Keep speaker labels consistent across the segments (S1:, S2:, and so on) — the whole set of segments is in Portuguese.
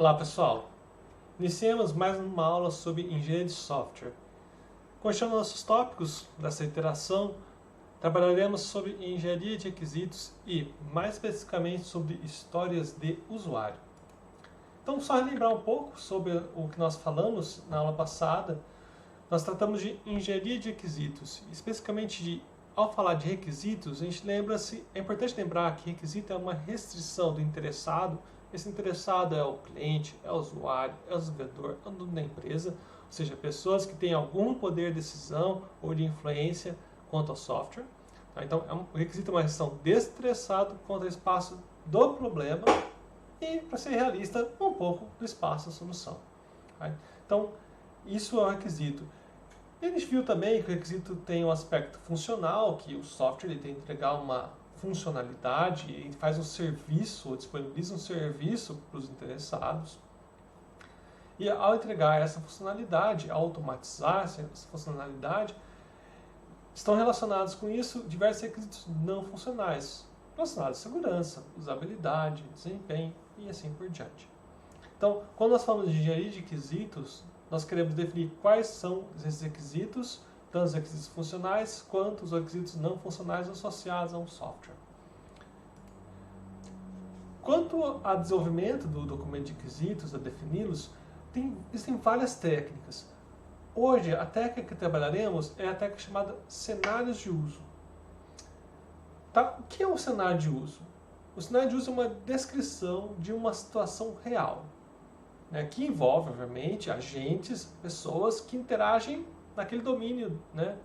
S1: Olá pessoal, iniciemos mais uma aula sobre engenharia de software. Continuando nossos tópicos dessa iteração, trabalharemos sobre engenharia de requisitos e, mais especificamente, sobre histórias de usuário. Então, só relembrar um pouco sobre o que nós falamos na aula passada. Nós tratamos de engenharia de requisitos, especificamente ao falar de requisitos, a gente é importante lembrar que requisito é uma restrição do interessado. Esse interessado é o cliente, é o usuário, é o desenvolvedor, é o dono da empresa, ou seja, pessoas que têm algum poder de decisão ou de influência quanto ao software. Tá? Então, o requisito é uma restrição desse interessado quanto ao espaço do problema e, para ser realista, um pouco do espaço da solução. Tá? Então, isso é um requisito. E a gente viu também que o requisito tem um aspecto funcional, que o software ele tem que entregar uma funcionalidade, ele faz um serviço, ou disponibiliza um serviço para os interessados. E ao entregar essa funcionalidade, automatizar essa funcionalidade, estão relacionados com isso diversos requisitos não funcionais, relacionados à segurança, usabilidade, desempenho e assim por diante. Então, quando nós falamos de engenharia de requisitos, nós queremos definir quais são esses requisitos, tanto os requisitos funcionais quanto os requisitos não funcionais associados a um software. Quanto ao desenvolvimento do documento de requisitos, a defini-los, existem várias técnicas. Hoje, a técnica que trabalharemos é a técnica chamada cenários de uso. Tá? O que é um cenário de uso? O cenário de uso é uma descrição de uma situação real, né, que envolve, obviamente, agentes, pessoas que interagem naquele domínio, né,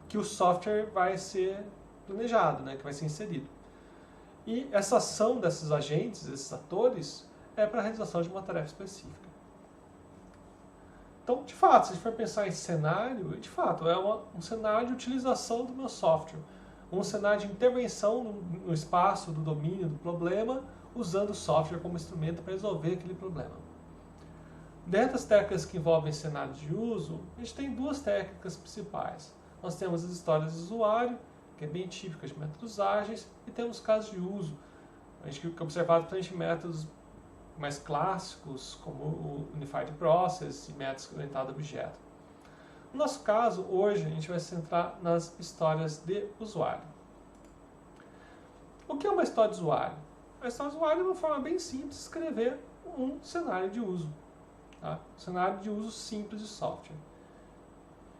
S1: que o software vai ser planejado, né, que vai ser inserido. E essa ação desses agentes, desses atores, é para a realização de uma tarefa específica. Então, de fato, se a gente for pensar em cenário, de fato, é um cenário de utilização do meu software, um cenário de intervenção no espaço do domínio do problema, usando o software como instrumento para resolver aquele problema. Dentro das técnicas que envolvem cenários de uso, a gente tem duas técnicas principais. Nós temos as histórias de usuário, que é bem típica de métodos ágeis, e temos casos de uso. A gente tem observado bastante métodos mais clássicos, como o Unified Process e métodos orientados a objeto. No nosso caso, hoje, a gente vai se centrar nas histórias de usuário. O que é uma história de usuário? A história de usuário é uma forma bem simples de escrever um cenário de uso. Tá? Um cenário de uso simples de software.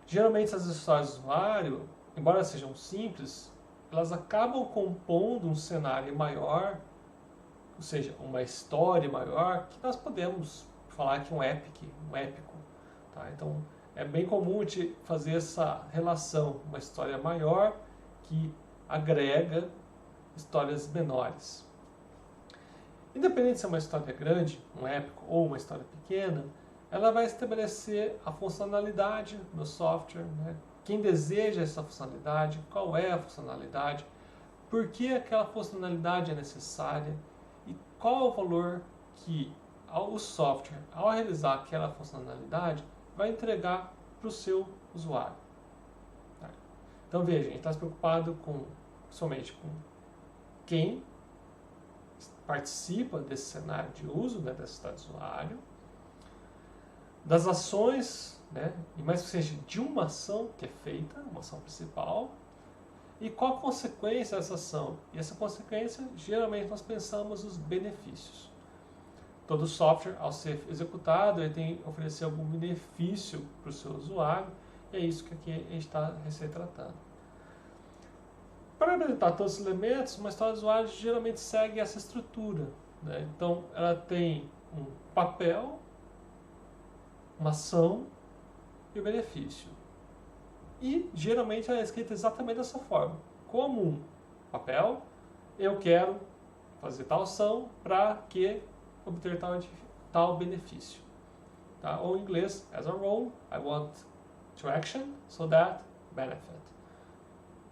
S1: Geralmente, essas histórias de usuário, embora sejam simples, elas acabam compondo um cenário maior, ou seja, uma história maior, que nós podemos falar que é um épico. Tá? Então, é bem comum de fazer essa relação, uma história maior que agrega histórias menores. Independente se é uma história grande, um épico ou uma história pequena, ela vai estabelecer a funcionalidade do software, né? Quem deseja essa funcionalidade, qual é a funcionalidade, por que aquela funcionalidade é necessária e qual é o valor que o software, ao realizar aquela funcionalidade, vai entregar para o seu usuário. Tá? Então veja, a gente está preocupado somente com quem participa desse cenário de uso, né, dessa história de usuário, das ações, né, e mais que seja de uma ação que é feita, uma ação principal, e qual a consequência dessa ação. E essa consequência, geralmente, nós pensamos nos benefícios. Todo software, ao ser executado, ele tem que oferecer algum benefício para o seu usuário, e é isso que aqui a gente está retratando. Para apresentar todos os elementos, uma história de usuário geralmente segue essa estrutura, né? Então, ela tem um papel, uma ação e o benefício. E, geralmente, ela é escrita exatamente dessa forma. Como um papel, eu quero fazer tal ação para que obter tal benefício. Tá? Ou em inglês, as a role, I want to action so that benefit.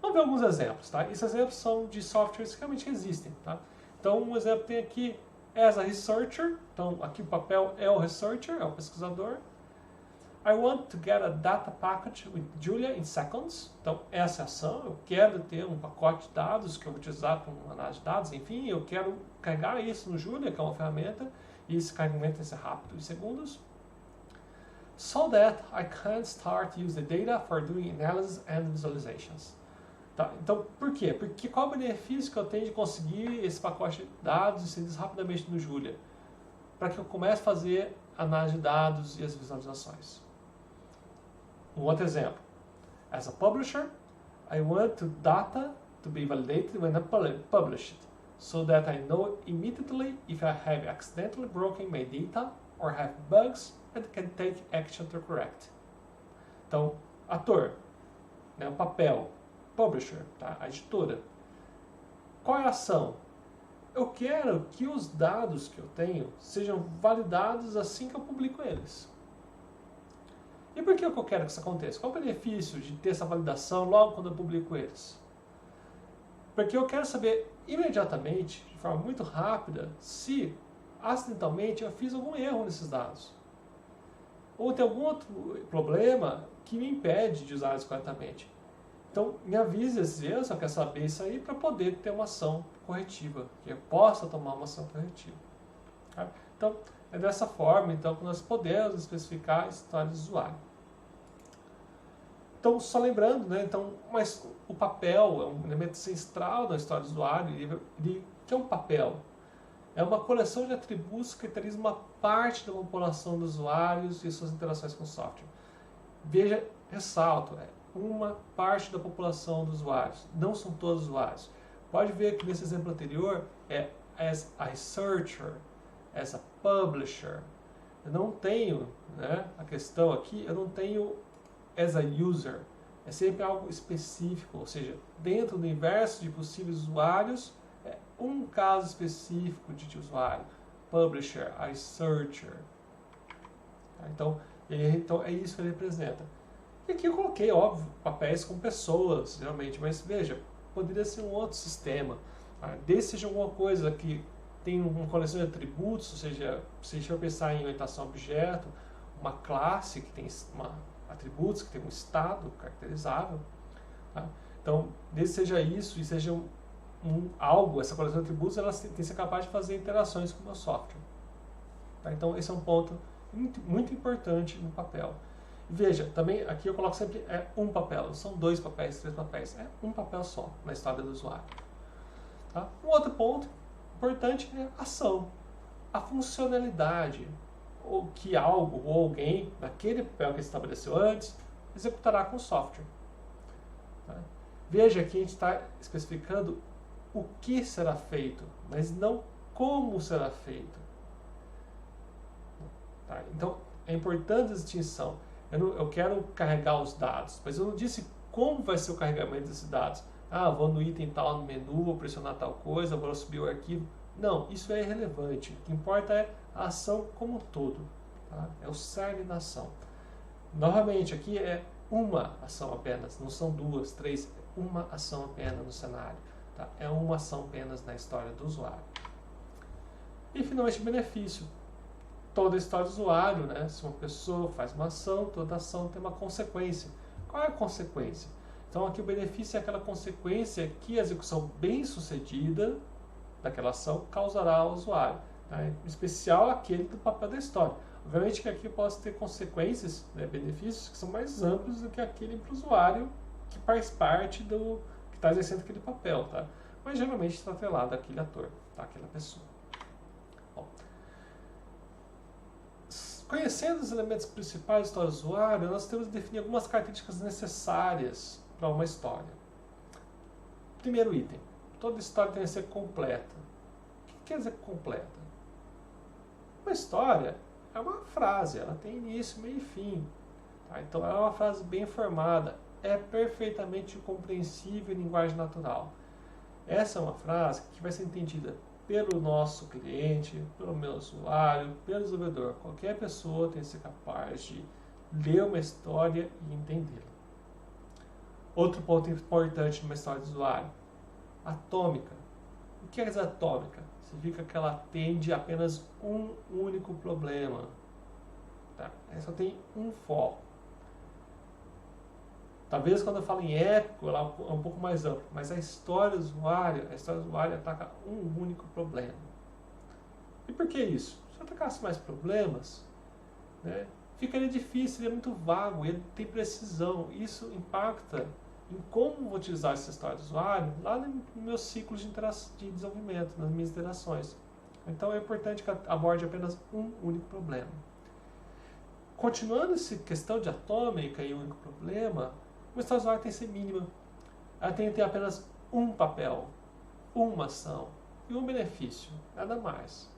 S1: Vamos ver alguns exemplos, tá? Esses exemplos são de softwares que realmente existem, tá? Então, um exemplo tem aqui, as a researcher. Então, aqui o papel é o researcher, é o pesquisador. I want to get a data package with Julia in seconds. Então, essa é a ação. Eu quero ter um pacote de dados que eu vou utilizar para uma análise de dados. Enfim, eu quero carregar isso no Julia, que é uma ferramenta, e esse carregamento vai ser rápido em segundos. So that I can start use the data for doing analysis and visualizations. Tá, então, por quê? Porque qual o benefício que eu tenho de conseguir esse pacote de dados e inserir rapidamente no Julia? Para que eu comece a fazer análise de dados e as visualizações. Um outro exemplo. As a publisher, I want data to be validated when I publish it, so that I know immediately if I have accidentally broken my data or have bugs and can take action to correct. Então, ator, né, o papel, publisher, tá, a editora. Qual é a ação? Eu quero que os dados que eu tenho sejam validados assim que eu publico eles. E por que eu quero que isso aconteça? Qual o benefício de ter essa validação logo quando eu publico eles? Porque eu quero saber imediatamente, de forma muito rápida, se acidentalmente eu fiz algum erro nesses dados. Ou tem algum outro problema que me impede de usar eles corretamente. Então, me avise esses erros, eu quero saber isso aí para poder ter uma ação corretiva, que eu possa tomar uma ação corretiva. Tá? Então, é dessa forma então, que nós podemos especificar a história do usuário. Então, só lembrando, né, então, mas o papel é um elemento central da história do usuário. O que é um papel? É uma coleção de atributos que caracteriza uma parte da população dos usuários e suas interações com o software. Veja, ressalto, é uma parte da população dos usuários, não são todos os usuários. Pode ver que nesse exemplo anterior é as a researcher, as a publisher. Eu não tenho, né, a questão aqui, eu não tenho as a user. É sempre algo específico, ou seja, dentro do universo de possíveis usuários, é um caso específico de usuário. Publisher, a researcher. Então é isso que ele representa. E aqui eu coloquei, óbvio, papéis com pessoas, geralmente, mas veja, poderia ser um outro sistema. Desde seja alguma coisa que tem uma coleção de atributos, ou seja, se a gente for pensar em orientação a objeto, uma classe que tem atributos, que tem um estado caracterizável. Tá? Então, desde seja isso e seja algo, essa coleção de atributos, ela tem que ser capaz de fazer interações com o meu software. Tá? Então, esse é um ponto muito importante no papel. Veja, também aqui eu coloco sempre um papel, não são 2 papéis, 3 papéis, é um papel só na história do usuário. Tá? Um outro ponto importante é a ação, a funcionalidade, ou que algo ou alguém, naquele papel que se estabeleceu antes, executará com o software. Tá? Veja que a gente está especificando o que será feito, mas não como será feito. Tá? Então, é importante a distinção. Eu quero carregar os dados, mas eu não disse como vai ser o carregamento desses dados. Vou no item tal, no menu, vou pressionar tal coisa, vou subir o arquivo. Não, isso é irrelevante. O que importa é a ação como um todo. Tá? É o cerne da ação. Novamente, aqui é uma ação apenas, não são 2, 3, é uma ação apenas no cenário. Tá? É uma ação apenas na história do usuário. E finalmente o benefício. Toda a história do usuário, né? Se uma pessoa faz uma ação, toda ação tem uma consequência. Qual é a consequência? Então aqui o benefício é aquela consequência que a execução bem sucedida daquela ação causará ao usuário. Tá? Em especial aquele do papel da história. Obviamente que aqui eu posso ter consequências, né, benefícios que são mais amplos do que aquele para o usuário que faz parte do que está exercendo aquele papel. Tá? Mas geralmente está atrelado àquele ator, tá? Aquela pessoa. Bom. Conhecendo os elementos principais da história do usuário, nós temos que definir algumas características necessárias para uma história. Primeiro item. Toda história tem que ser completa. O que quer dizer completa? Uma história é uma frase, ela tem início, meio e fim. Tá? Então ela é uma frase bem formada, é perfeitamente compreensível em linguagem natural. Essa é uma frase que vai ser entendida pelo nosso cliente, pelo meu usuário, pelo desenvolvedor. Qualquer pessoa tem que ser capaz de ler uma história e entendê-la. Outro ponto importante numa história de usuário. Atômica. O que quer dizer atômica? Significa que ela atende apenas um único problema. Tá? Só tem um foco. Talvez quando eu falo em épico, ela é um pouco mais amplo, mas a história do usuário ataca um único problema. E por que isso? Se eu atacasse mais problemas, né, ficaria difícil, seria muito vago, ele tem precisão. Isso impacta em como vou utilizar essa história do usuário lá no meu ciclo de desenvolvimento, nas minhas interações. Então é importante que aborde apenas um único problema. Continuando essa questão de atômica e um único problema, uma história do usuário tem que ser mínima. Ela tem que ter apenas um papel, uma ação e um benefício, nada mais.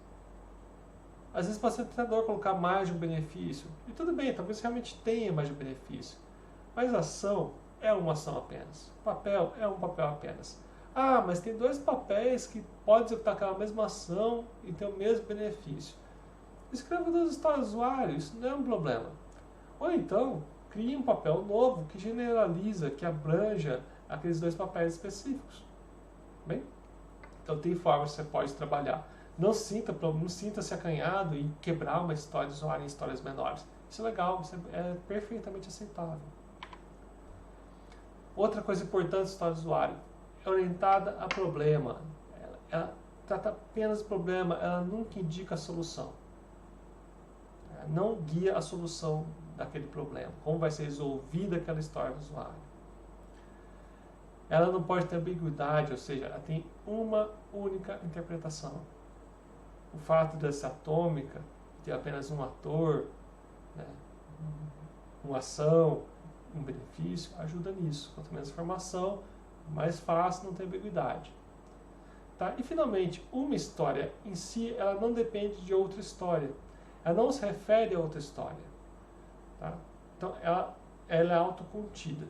S1: Às vezes pode ser tentador colocar mais de um benefício. E tudo bem, talvez realmente tenha mais de um benefício. Mas a ação é uma ação apenas. O papel é um papel apenas. Ah, mas tem dois papéis que podem executar aquela mesma ação e ter o mesmo benefício. Escreva duas histórias do usuário, isso não é um problema. Ou então, crie um papel novo que generaliza, que abranja aqueles dois papéis específicos. Bem? Então tem formas que você pode trabalhar. Não sinta-se acanhado em quebrar uma história de usuário em histórias menores. Isso é legal, isso é perfeitamente aceitável. Outra coisa importante da história do usuário é orientada a problema. Ela trata apenas do problema, ela nunca indica a solução. Ela não guia a solução daquele problema, como vai ser resolvida aquela história do usuário. Ela não pode ter ambiguidade, ou seja, ela tem uma única interpretação. O fato de ser atômica, ter apenas um ator, né, uma ação, um benefício, ajuda nisso. Quanto menos informação, mais fácil, não tem ambiguidade. Tá? E finalmente, uma história em si, ela não depende de outra história. Ela não se refere a outra história. Tá? Então, ela é autocontida.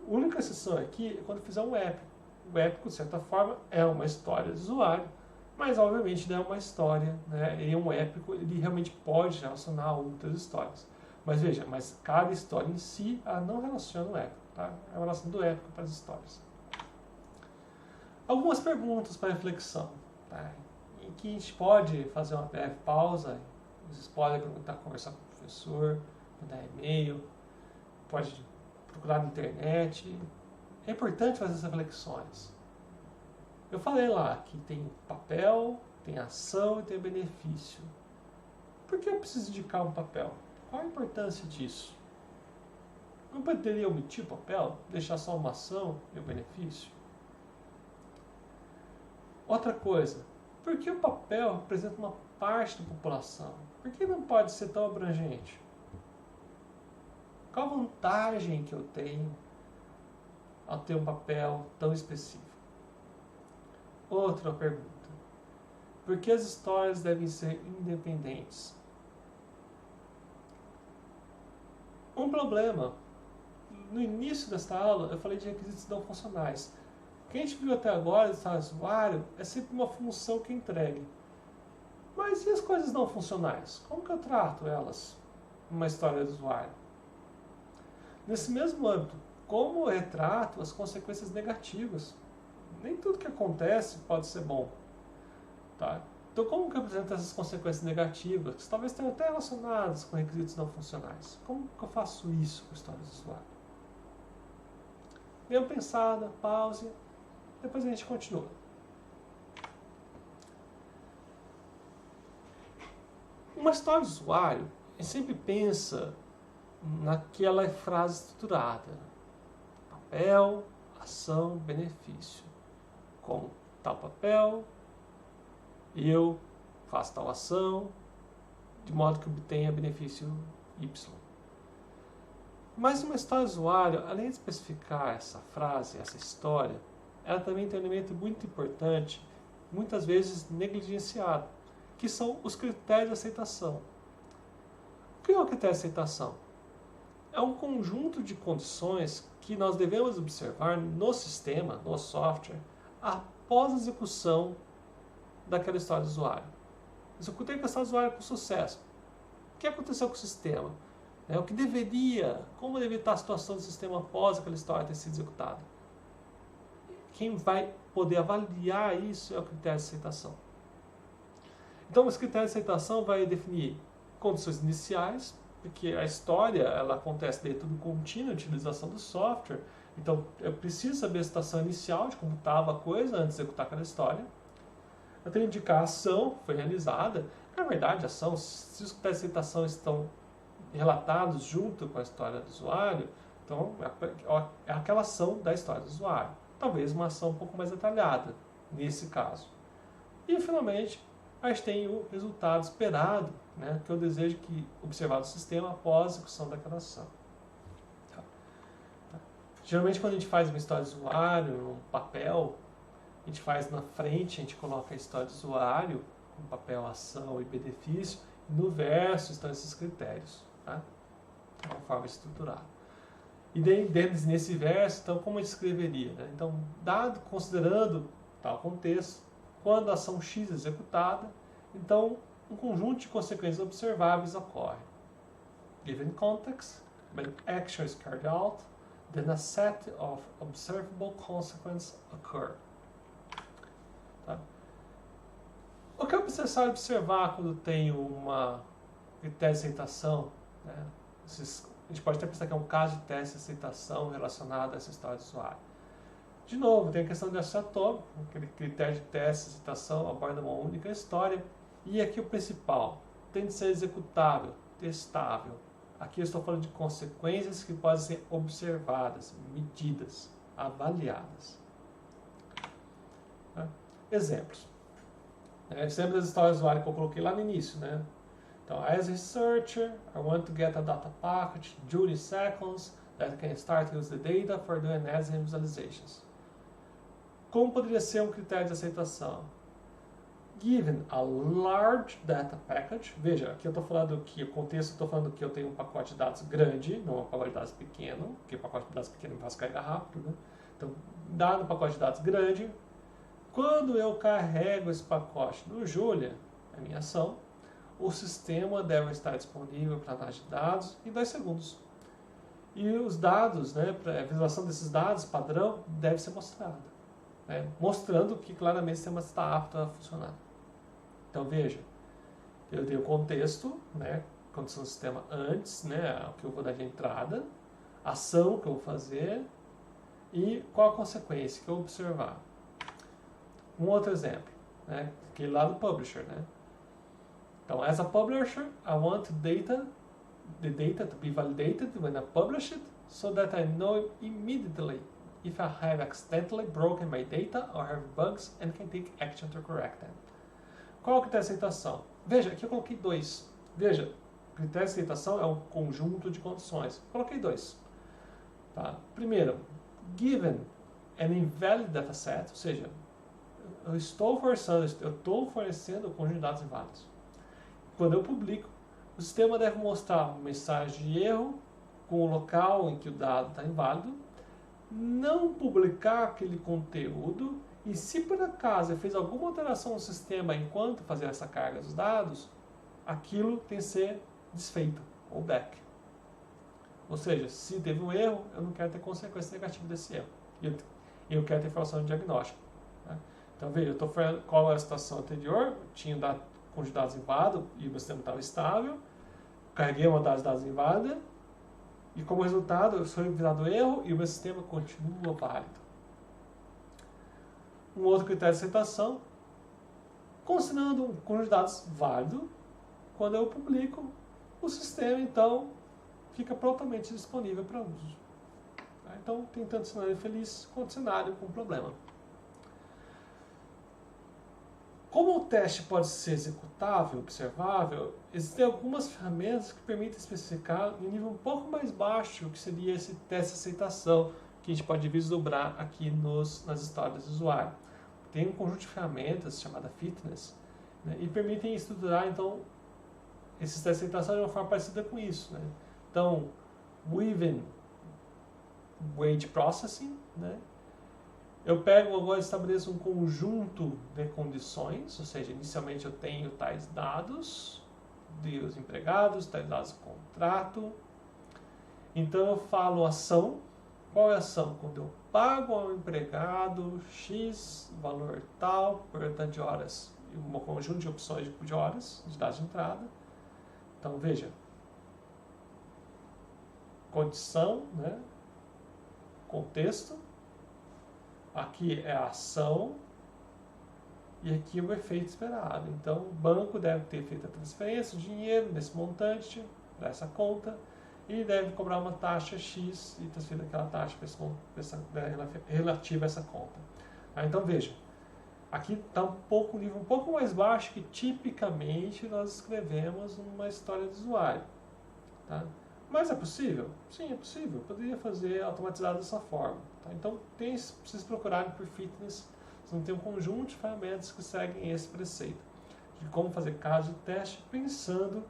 S1: A única exceção aqui é quando fizer um épico. O épico, de certa forma, é uma história do usuário, mas obviamente não é uma história, né? E um épico, ele realmente pode relacionar a outras histórias. Mas veja, cada história em si, ela não relaciona o épico, tá? É a relação do épico para as histórias. Algumas perguntas para reflexão, tá? Em que a gente pode fazer uma breve pausa, vocês podem perguntar, conversar com o professor, mandar e-mail, pode procurar na internet. É importante fazer essas reflexões. Eu falei lá que tem papel, tem ação e tem benefício. Por que eu preciso indicar um papel? Qual a importância disso? Não poderia omitir o papel, deixar só uma ação e o benefício? Outra coisa, por que o papel representa uma parte da população? Por que não pode ser tão abrangente? Qual a vantagem que eu tenho ao ter um papel tão específico? Outra pergunta. Por que as histórias devem ser independentes? Um problema. No início desta aula, eu falei de requisitos não funcionais. O que a gente viu até agora do história do usuário é sempre uma função que entregue. Mas e as coisas não funcionais? Como que eu trato elas numa história do usuário? Nesse mesmo âmbito, como eu retrato as consequências negativas? Nem tudo que acontece pode ser bom. Tá? Então, como que eu apresento essas consequências negativas, que talvez tenham até relacionadas com requisitos não funcionais? Como que eu faço isso com a história do usuário? Dê uma pensada, pause, depois a gente continua. Uma história do usuário, a gente sempre pensa naquela frase estruturada. Papel, ação, benefício. Como tal papel, eu faço tal ação, de modo que obtenha benefício Y. Mas uma história do usuário, além de especificar essa frase, essa história, ela também tem um elemento muito importante, muitas vezes negligenciado, que são os critérios de aceitação. O que é o critério de aceitação? É um conjunto de condições que nós devemos observar no sistema, no software, após a execução daquela história do usuário. Executei a história do usuário com sucesso. O que aconteceu com o sistema? O que deveria, como deveria estar a situação do sistema após aquela história ter sido executada? Quem vai poder avaliar isso é o critério de aceitação. Então, esse critério de aceitação vai definir condições iniciais, porque a história ela acontece dentro do contínuo de utilização do software. Então, eu preciso saber a situação inicial de como estava a coisa antes de executar aquela história. Eu tenho que indicar a ação que foi realizada. Na verdade, a ação, se os critérios de aceitação estão relatados junto com a história do usuário, então é aquela ação da história do usuário. Talvez uma ação um pouco mais detalhada, nesse caso. E, finalmente, a gente tem o resultado esperado, né, que eu desejo que observar no sistema após a execução daquela ação. Geralmente, quando a gente faz uma história de usuário, um papel, a gente faz na frente, a gente coloca a história do usuário, com papel, ação e benefício, e no verso estão esses critérios. Tá? É uma forma estruturada. E dentro nesse verso, então, como eu escreveria? Né? Então, considerando tal contexto, quando a ação X é executada, então um conjunto de consequências observáveis ocorre. Given context, when action is carried out, then a set of observable consequences occur. Tá? O que é necessário observar quando tem uma critério de aceitação? Né? A gente pode até pensar que é um caso de teste de aceitação relacionado a essa história do usuário. De novo, tem a questão de acesso atômico, aquele critério de teste de aceitação aborda uma única história. E aqui o principal, tem de ser executável, testável. Aqui eu estou falando de consequências que podem ser observadas, medidas, avaliadas. Tá? Exemplos. Exemplo das histórias do usuário que eu coloquei lá no início. Né? Então, as a researcher, I want to get a data package during seconds that can start to use the data for doing analysis and visualizations. Como poderia ser um critério de aceitação? Given a large data package, veja, aqui eu estou falando que o contexto, eu estou falando que eu tenho um pacote de dados grande, não um pacote de dados pequeno, porque o pacote de dados pequeno me faz carregar rápido, né? Então, dado um pacote de dados grande, quando eu carrego esse pacote no Julia, a minha ação, o sistema deve estar disponível para análise de dados em 2 segundos. E os dados, né, a visualização desses dados padrão deve ser mostrada, né, mostrando que claramente o sistema está apto a funcionar. Então veja, eu dei o contexto, né, condição do sistema antes, né, o que eu vou dar de entrada, a ação que eu vou fazer e qual a consequência que eu vou observar. Um outro exemplo, né, aquele lá do publisher, né. Então, as a publisher, I want the data to be validated when I publish it, so that I know immediately if I have accidentally broken my data or have bugs and can take action to correct them. Qual é o critério de aceitação? Veja, aqui eu coloquei 2. Veja, o critério de aceitação é um conjunto de condições. Coloquei 2. Tá? Primeiro, given an invalid dataset, ou seja, eu estou fornecendo o conjunto de dados inválidos. Quando eu publico, o sistema deve mostrar uma mensagem de erro com o local em que o dado está inválido, não publicar aquele conteúdo e, se por acaso fez alguma alteração no sistema enquanto fazia essa carga dos dados, aquilo tem que ser desfeito, ou back. Ou seja, se teve um erro, eu não quero ter consequência negativa desse erro. Eu quero ter informação de diagnóstico. Né? Então, veja, eu estou falando qual é a situação anterior, tinha dado com os dados inválidos e o meu sistema estava estável, carreguei uma das dados inválida e, como resultado, eu sou revisado o erro e o meu sistema continua válido. Um outro critério de aceitação, considerando um conjunto de dados válido, quando eu publico, o sistema, então, fica prontamente disponível para uso. Então, tem tanto cenário feliz quanto cenário com problema. Como o teste pode ser executável, observável, existem algumas ferramentas que permitem especificar em um nível um pouco mais baixo o que seria esse teste de aceitação, que a gente pode vislumbrar aqui nas histórias do usuário. Tem um conjunto de ferramentas chamada Fitness, né, e permitem estruturar, então, esses testes de aceitação de uma forma parecida com isso. Né? Então, Within Wage Processing, né? Eu pego agora e estabeleço um conjunto de condições, ou seja, inicialmente eu tenho tais dados dos empregados, tais dados do contrato. Então eu falo ação. Qual é a ação? Quando eu pago ao empregado X, valor tal, por tanto de horas, um conjunto de opções de horas, de dados de entrada. Então, veja, condição, né? Contexto, aqui é a ação e aqui é o efeito esperado. Então, o banco deve ter feito a transferência de dinheiro desse montante para essa conta e deve cobrar uma taxa X e transferir aquela taxa relativa a essa conta. Então, veja, aqui está um nível um pouco mais baixo que tipicamente nós escrevemos numa história de usuário. Tá? Mas é possível? Sim, é possível. Eu poderia fazer automatizado dessa forma. Tá? Então, vocês procurarem por fitness, vocês vão ter um conjunto de ferramentas que seguem esse preceito de como fazer caso de teste pensando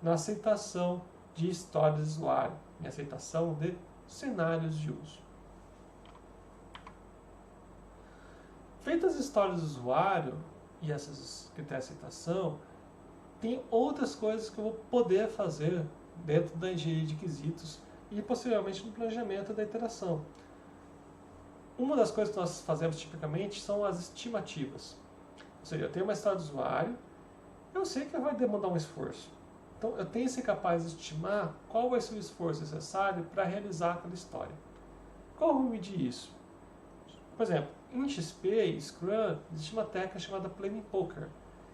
S1: na aceitação de histórias de usuário, em aceitação de cenários de uso. Feitas as histórias do usuário e essas que têm aceitação, tem outras coisas que eu vou poder fazer dentro da engenharia de quesitos e possivelmente no planejamento da iteração. Uma das coisas que nós fazemos tipicamente são as estimativas. Ou seja, eu tenho uma história do usuário, eu sei que vai demandar um esforço. Então, eu tenho que ser capaz de estimar qual vai ser o esforço necessário para realizar aquela história. Como eu vou medir isso? Por exemplo, em XP e Scrum, existe uma técnica chamada Planning Poker,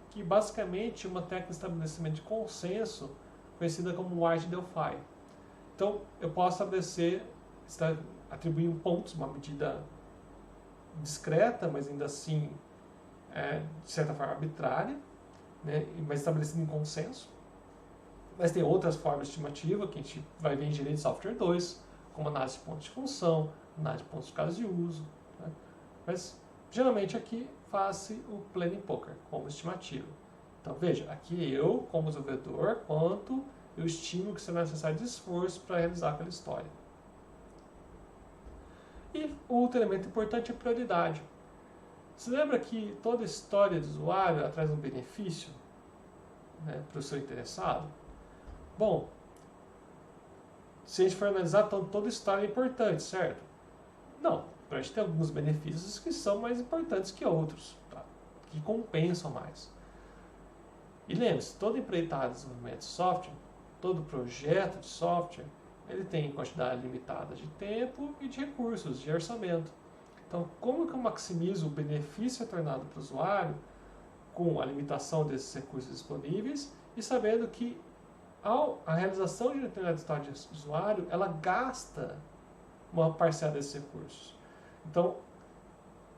S1: que basicamente é uma técnica de estabelecimento de consenso conhecida como Wide Delphi. Então, eu posso atribuir pontos, uma medida discreta, mas ainda assim, de certa forma, arbitrária, né, mas estabelecida em consenso. Mas tem outras formas de estimativa que a gente vai ver em engenharia de software 2, como análise de pontos de função, análise de pontos de casos de uso. Né? Mas, geralmente, aqui faz-se o Planning Poker como estimativa. Então, veja, aqui eu, como desenvolvedor, quanto eu estimo que será necessário de esforço para realizar aquela história. E o outro elemento importante é a prioridade. Você lembra que toda história de usuário traz um benefício, né, para o seu interessado? Bom, se a gente for analisar, então, toda história é importante, certo? Não, a gente tem alguns benefícios que são mais importantes que outros, tá? Que compensam mais. E lembre-se, toda empreitada de desenvolvimento de software, todo projeto de software, ele tem quantidade limitada de tempo e de recursos, de orçamento. Então, como que eu maximizo o benefício retornado para o usuário com a limitação desses recursos disponíveis e sabendo que a realização de determinada história de usuário, ela gasta uma parcela desses recursos. Então,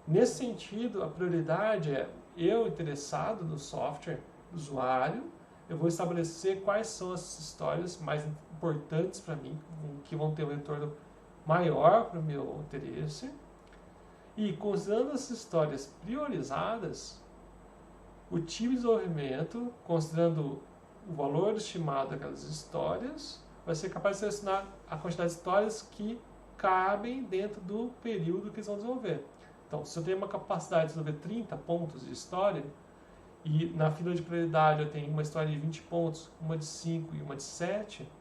S1: nesse sentido, a prioridade é eu, interessado no software, usuário, eu vou estabelecer quais são as histórias mais importantes para mim, que vão ter um retorno maior para o meu interesse. E, considerando essas histórias priorizadas, o time de desenvolvimento, considerando o valor estimado daquelas histórias, vai ser capaz de selecionar a quantidade de histórias que cabem dentro do período que eles vão desenvolver. Então, se eu tenho uma capacidade de desenvolver 30 pontos de história, e na fila de prioridade eu tenho uma história de 20 pontos, uma de 5 e uma de 7,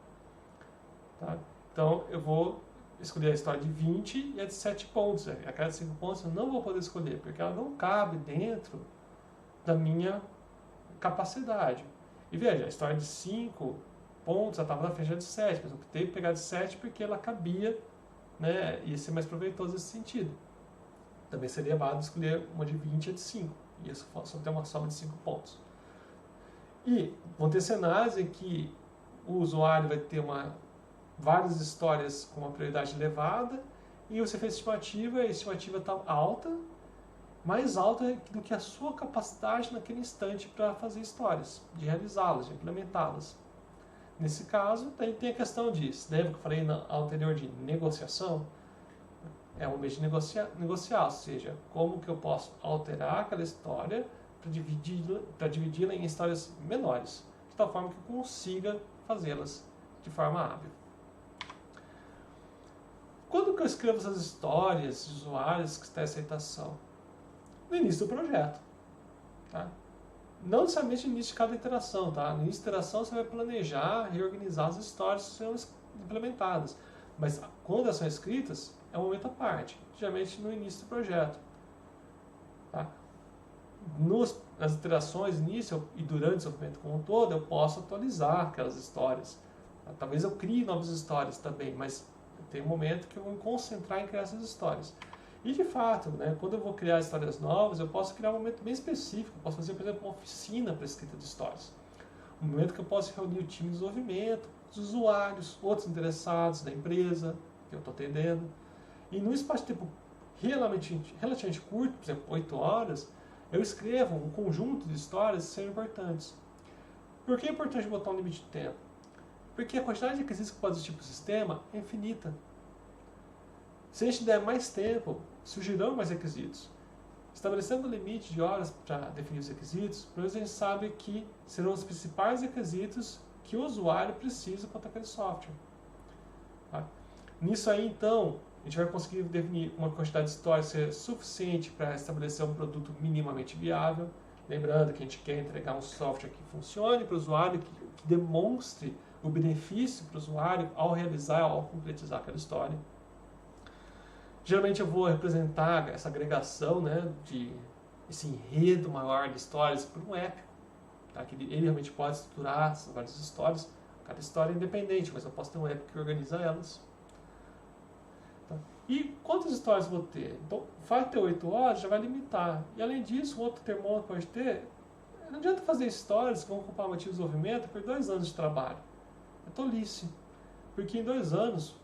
S1: tá? Então eu vou escolher a história de 20 e a de 7 pontos. A cada 5 pontos eu não vou poder escolher, porque ela não cabe dentro da minha capacidade. E veja, a história de 5 pontos, ela estava na frente de 7, mas eu optei por pegar de 7 porque ela cabia, né, ia ser mais proveitoso nesse sentido. Também seria válido escolher uma de 20 e a de 5. E isso só tem uma soma de 5 pontos. E vão ter cenários em que o usuário vai ter várias histórias com uma prioridade elevada e você fez estimativa e a estimativa está alta, mais alta do que a sua capacidade naquele instante para fazer histórias, de realizá-las, de implementá-las. Nesse caso, tem a questão disso. Lembra que eu falei anterior de negociação? É um meio de negociar, ou seja, como que eu posso alterar aquela história para dividi-la em histórias menores, de tal forma que eu consiga fazê-las de forma hábil. Quando que eu escrevo essas histórias de usuários que têm aceitação? No início do projeto. Tá? Não necessariamente no início de cada iteração. Tá? No início da iteração você vai planejar, reorganizar as histórias que serão implementadas. Mas quando elas são escritas, é um momento à parte, geralmente no início do projeto. Tá? nas iterações, início e durante o desenvolvimento como um todo, eu posso atualizar aquelas histórias. Talvez eu crie novas histórias também, mas tem um momento que eu vou me concentrar em criar essas histórias. E de fato, né, quando eu vou criar histórias novas, eu posso criar um momento bem específico. Eu posso fazer, por exemplo, uma oficina para escrita de histórias. Um momento que eu posso reunir o time de desenvolvimento, os usuários, outros interessados da empresa que eu estou atendendo. E num espaço de tempo relativamente curto, por exemplo, 8 horas, eu escrevo um conjunto de histórias que são importantes. Por que é importante botar um limite de tempo? Porque a quantidade de requisitos que pode existir para o sistema é infinita. Se a gente der mais tempo, surgirão mais requisitos. Estabelecendo o limite de horas para definir os requisitos, pelo menos a gente sabe que serão os principais requisitos que o usuário precisa para aquele software. Tá? Nisso aí, então, a gente vai conseguir definir uma quantidade de histórias que seja suficiente para estabelecer um produto minimamente viável. Lembrando que a gente quer entregar um software que funcione para o usuário, que demonstre o benefício para o usuário ao realizar, ao concretizar aquela história. Geralmente eu vou representar essa agregação, né, esse enredo maior de histórias por um épico. Tá? Que ele realmente pode estruturar várias histórias. Cada história é independente, mas eu posso ter um épico que organiza elas. Tá? E quantas histórias vou ter? Então, vai ter 8 horas, já vai limitar. E além disso, um outro termômetro pode ter. Não adianta fazer histórias que vão ocupar o de desenvolvimento por 2 anos de trabalho. É tolice. Porque em 2 anos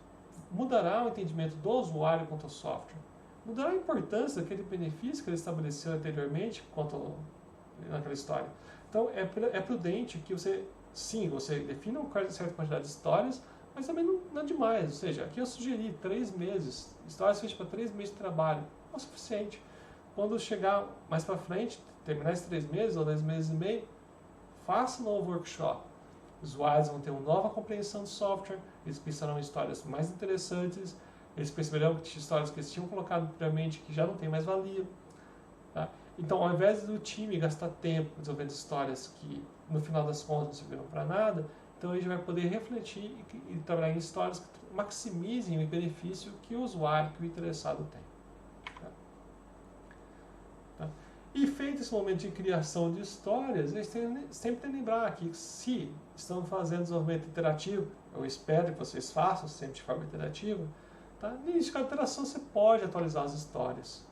S1: mudará o entendimento do usuário quanto ao software. Mudará a importância daquele benefício que ele estabeleceu anteriormente naquela história. Então, é prudente que você defina uma certa quantidade de histórias, mas também não é demais. Ou seja, aqui eu sugeri 3 meses, histórias feitas para 3 meses de trabalho. É o suficiente. Quando chegar mais para frente, terminar esses 3 meses ou 2 meses e meio, faça um novo workshop. Os usuários vão ter uma nova compreensão do software, eles pensarão em histórias mais interessantes, eles perceberão que tinha histórias que eles tinham colocado previamente que já não tem mais valia. Tá? Então, ao invés do time gastar tempo desenvolvendo histórias que, no final das contas, não serviram para nada, então a gente vai poder refletir e trabalhar em histórias que maximizem o benefício que o usuário, que o interessado tem. Tá? E feito esse momento de criação de histórias, a gente sempre tem que lembrar que se estão fazendo desenvolvimento interativo, eu espero que vocês façam sempre de forma interativa, tá? No início de cada interação você pode atualizar as histórias.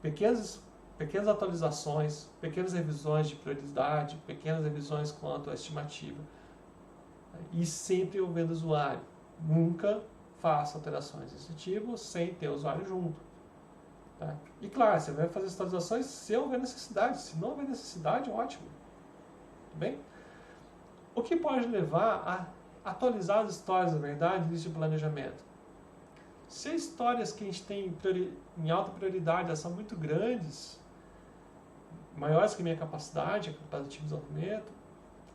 S1: Pequenas atualizações, pequenas revisões de prioridade, pequenas revisões quanto à estimativa. E sempre envolvendo o usuário. Nunca faça alterações desse tipo sem ter o usuário junto. Tá? E claro, você vai fazer as atualizações se houver necessidade. Se não houver necessidade, ótimo. Tudo bem? O que pode levar a atualizar as histórias, na verdade, no início de planejamento? Se as histórias que a gente tem em alta prioridade elas são muito grandes, maiores que a minha capacidade, a capacidade do time de desenvolvimento,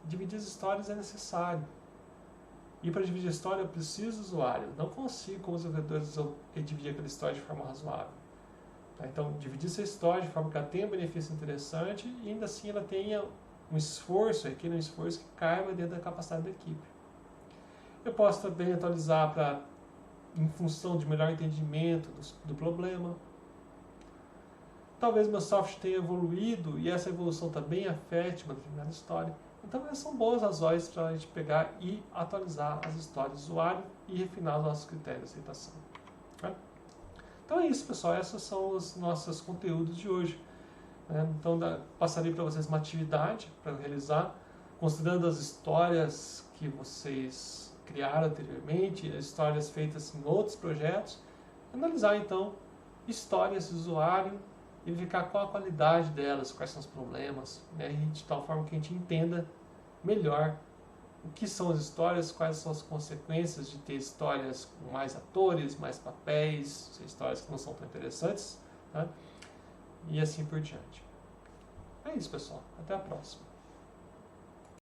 S1: dividir as histórias é necessário. E para dividir a história eu preciso do usuário. Não consigo, como os desenvolvedores, dividir aquela história de forma razoável. Tá? Então, dividir essa história de forma que ela tenha um benefício interessante e ainda assim ela tenha um esforço, requer um esforço que caiba dentro da capacidade da equipe. Eu posso também atualizar em função de melhor entendimento do problema. Talvez meu software tenha evoluído e essa evolução também afete uma determinada história. Então, essas são boas razões para a gente pegar e atualizar as histórias do usuário e refinar os nossos critérios de aceitação. Tá? Então é isso, pessoal. Esses são os nossos conteúdos de hoje. Então, passarei para vocês uma atividade para realizar, considerando as histórias que vocês criaram anteriormente, as histórias feitas em outros projetos, analisar então histórias do usuário e verificar qual a qualidade delas, quais são os problemas, né, de tal forma que a gente entenda melhor o que são as histórias, quais são as consequências de ter histórias com mais atores, mais papéis, histórias que não são tão interessantes, né, e assim por diante. É isso, pessoal. Até a próxima.